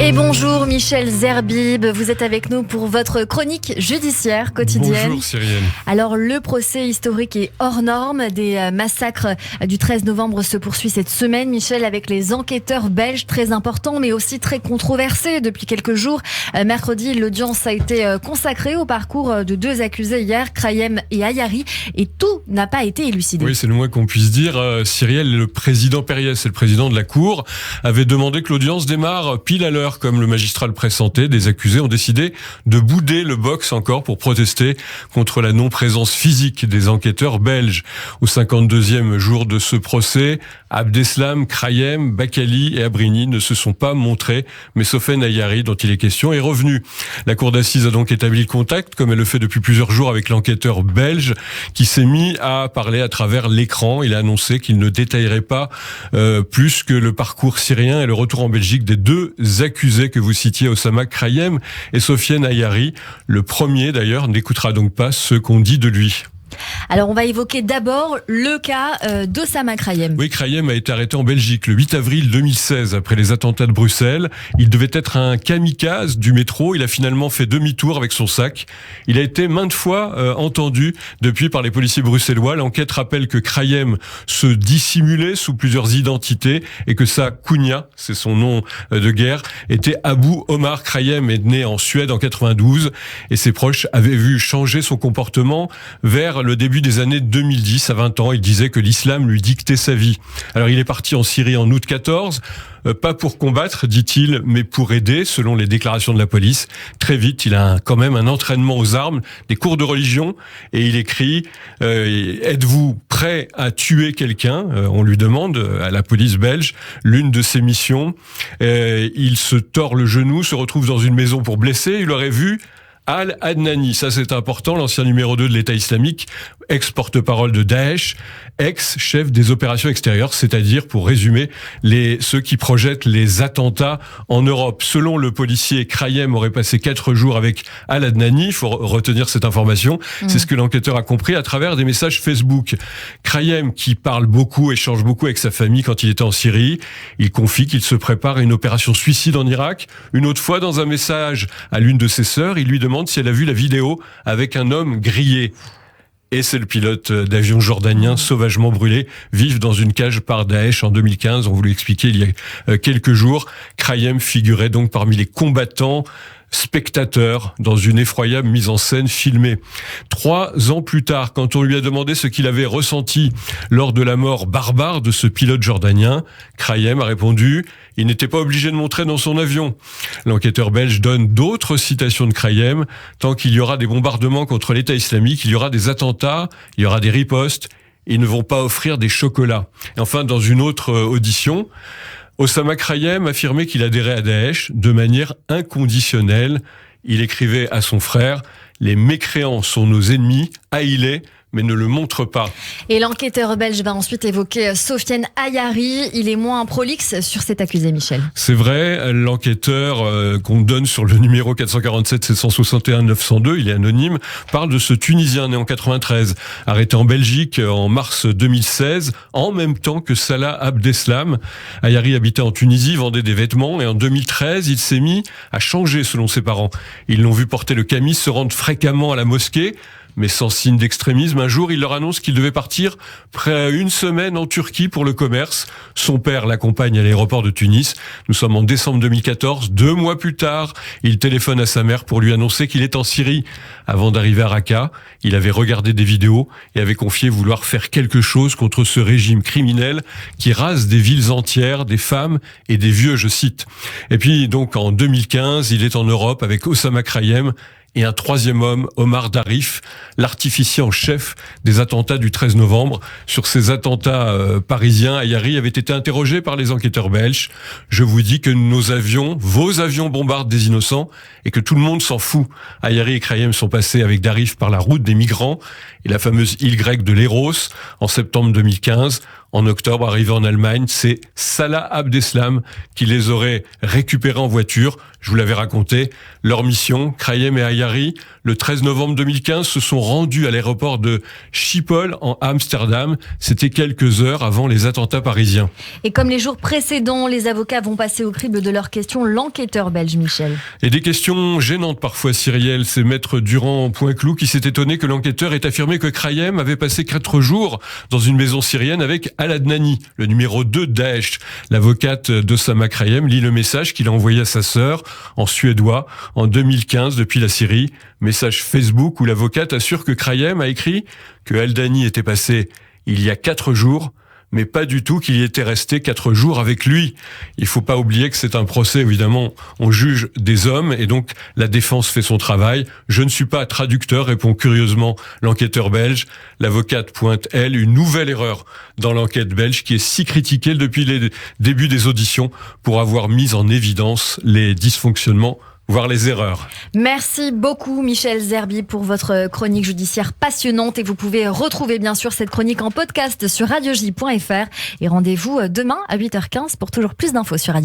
Et bonjour Michel Zerbib, vous êtes avec nous pour votre chronique judiciaire quotidienne. Bonjour Cyrielle. Alors le procès historique et hors norme des massacres du 13 novembre se poursuit cette semaine, Michel, avec les enquêteurs belges, très importants mais aussi très controversés depuis quelques jours. Mercredi, l'audience a été consacrée au parcours de deux accusés hier, Krayem et Ayari, et tout n'a pas été élucidé. Oui, c'est le moins qu'on puisse dire. Cyrielle, le président Périès et le président de la Cour avaient demandé que l'audience démarre pile à l'heure. Comme le magistrat le pressentait, des accusés ont décidé de bouder le box encore pour protester contre la non-présence physique des enquêteurs belges. Au 52e jour de ce procès, Abdeslam, Krayem, Bakali et Abrini ne se sont pas montrés, mais Sofiane Ayari, dont il est question, est revenu. La cour d'assises a donc établi le contact, comme elle le fait depuis plusieurs jours, avec l'enquêteur belge, qui s'est mis à parler à travers l'écran. Il a annoncé qu'il ne détaillerait pas plus que le parcours syrien et le retour en Belgique des deux accusés que vous citiez, Oussama Krayem et Sofiane Ayari. Le premier, d'ailleurs, n'écoutera donc pas ce qu'on dit de lui. Alors on va évoquer d'abord le cas d'Oussama Krayem. Oui, Krayem a été arrêté en Belgique le 8 avril 2016 après les attentats de Bruxelles. Il devait être un kamikaze du métro. Il a finalement fait demi-tour avec son sac. Il a été maintes fois entendu depuis par les policiers bruxellois. L'enquête rappelle que Krayem se dissimulait sous plusieurs identités et que sa kunya, c'est son nom de guerre, était Abou Omar. Krayem est né en Suède en 92 et ses proches avaient vu changer son comportement vers le début des années 2010, à 20 ans, il disait que l'islam lui dictait sa vie. Alors il est parti en Syrie en août 14, pas pour combattre, dit-il, mais pour aider, selon les déclarations de la police. Très vite, il a quand même un entraînement aux armes, des cours de religion, et il écrit « Êtes-vous prêt à tuer quelqu'un ?» On lui demande, à la police belge, l'une de ses missions. Il se tord le genou, se retrouve dans une maison pour blesser, il aurait vu Al-Adnani, ça c'est important, l'ancien numéro 2 de l'État islamique, ex-porte-parole de Daesh, ex-chef des opérations extérieures, c'est-à-dire, pour résumer, ceux qui projettent les attentats en Europe. Selon le policier, Krayem aurait passé 4 jours avec Al-Adnani, il faut retenir cette information, c'est ce que l'enquêteur a compris à travers des messages Facebook. Krayem, qui parle beaucoup, échange beaucoup avec sa famille quand il était en Syrie, il confie qu'il se prépare à une opération suicide en Irak. Une autre fois, dans un message à l'une de ses sœurs, il lui demande si elle a vu la vidéo avec un homme grillé. Et c'est le pilote d'avion jordanien sauvagement brûlé, vif dans une cage par Daesh en 2015. On vous l'a expliqué il y a quelques jours. Krayem figurait donc parmi les combattants spectateur dans une effroyable mise en scène filmée. 3 ans plus tard, quand on lui a demandé ce qu'il avait ressenti lors de la mort barbare de ce pilote jordanien, Krayem a répondu « Il n'était pas obligé de montrer dans son avion ». L'enquêteur belge donne d'autres citations de Krayem. Tant qu'il y aura des bombardements contre l'État islamique, il y aura des attentats, il y aura des ripostes, ils ne vont pas offrir des chocolats. Et enfin, dans une autre audition, Oussama Krayem affirmait qu'il adhérait à Daesh de manière inconditionnelle. Il écrivait à son frère « Les mécréants sont nos ennemis, haïs-les, mais ne le montre pas ». Et l'enquêteur belge va ensuite évoquer Sofiane Ayari. Il est moins prolixe sur cet accusé, Michel. C'est vrai, l'enquêteur qu'on donne sur le numéro 447 761 902, il est anonyme, parle de ce Tunisien né en 93, arrêté en Belgique en mars 2016, en même temps que Salah Abdeslam. Ayari habitait en Tunisie, vendait des vêtements, et en 2013, il s'est mis à changer selon ses parents. Ils l'ont vu porter le camis, se rendre fréquemment à la mosquée, mais sans signe d'extrémisme. Un jour, il leur annonce qu'il devait partir près d'une semaine en Turquie pour le commerce. Son père l'accompagne à l'aéroport de Tunis. Nous sommes en décembre 2014. 2 mois plus tard, il téléphone à sa mère pour lui annoncer qu'il est en Syrie. Avant d'arriver à Raqqa, il avait regardé des vidéos et avait confié vouloir faire quelque chose contre ce régime criminel qui rase des villes entières, des femmes et des vieux, je cite. Et puis, donc, en 2015, il est en Europe avec Oussama Krayem et un 3e homme, Omar Darif, l'artificier en chef des attentats du 13 novembre. Sur ces attentats parisiens, Ayari avait été interrogé par les enquêteurs belges. « Je vous dis que vos avions bombardent des innocents et que tout le monde s'en fout. » Ayari et Krayem sont passés avec Darif par la route des migrants et la fameuse île grecque de Léros en septembre 2015. en octobre, arrivé en Allemagne, c'est Salah Abdeslam qui les aurait récupérés en voiture. Je vous l'avais raconté. Leur mission, Krayem et Ayari, le 13 novembre 2015, se sont rendus à l'aéroport de Schiphol en Amsterdam. C'était quelques heures avant les attentats parisiens. Et comme les jours précédents, les avocats vont passer au crible de leurs questions l'enquêteur belge Michel. Et des questions gênantes parfois, Cyrielle. C'est maître Durand-Poinclou qui s'est étonné que l'enquêteur ait affirmé que Krayem avait passé 4 jours dans une maison syrienne avec Al-Adnani, le numéro 2 de Daesh. L'avocate d'Osama Krayem lit le message qu'il a envoyé à sa sœur en suédois en 2015 depuis la Syrie. Message Facebook où l'avocate assure que Krayem a écrit que Al-Adnani était passé il y a 4 jours, mais pas du tout qu'il y était resté 4 jours avec lui. Il faut pas oublier que c'est un procès, évidemment, on juge des hommes et donc la défense fait son travail. Je ne suis pas traducteur, répond curieusement l'enquêteur belge. L'avocate pointe, elle, une nouvelle erreur dans l'enquête belge qui est si critiquée depuis les débuts des auditions pour avoir mis en évidence les dysfonctionnements, voire les erreurs. Merci beaucoup Michel Zerbi pour votre chronique judiciaire passionnante et vous pouvez retrouver bien sûr cette chronique en podcast sur radioj.fr et rendez-vous demain à 8h15 pour toujours plus d'infos sur Radio.